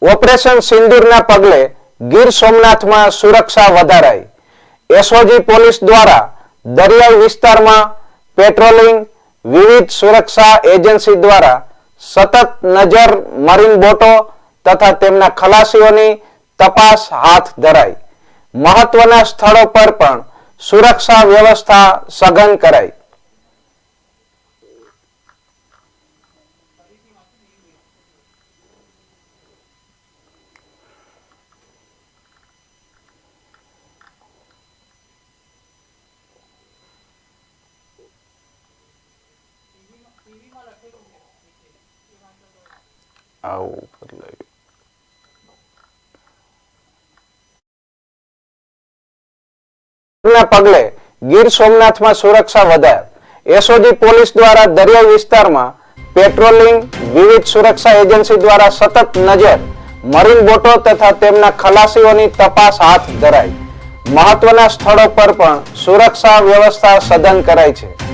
Operation સિંદૂરના પગલે ગીર સોમનાથમાં સુરક્ષા વધારાઈ। એસઓજી પોલીસ દ્વારા દરિયાઈ વિસ્તારમાં પેટ્રોલિંગ, વિવિધ સુરક્ષા એજન્સી દ્વારા સતત નજર, મરીન બોટો તથા તેમના ખલાસીઓની તપાસ હાથ ધરાઈ। મહત્વના સ્થળો પર પણ સુરક્ષા વ્યવસ્થા સઘન કરાઈ। પગલે ગીર સોમનાથમાં સુરક્ષા વધારી। એસઓજી પોલીસ દ્વારા દરિયાઈ વિસ્તારમાં પેટ્રોલિંગ, વિવિધ સુરક્ષા એજન્સી દ્વારા સતત નજર, મરીન બોટો તથા તેમના ખલાસીઓની તપાસ હાથ ધરાઈ। મહત્વના સ્થળો પર પણ સુરક્ષા વ્યવસ્થા સઘન કરાઈ છે।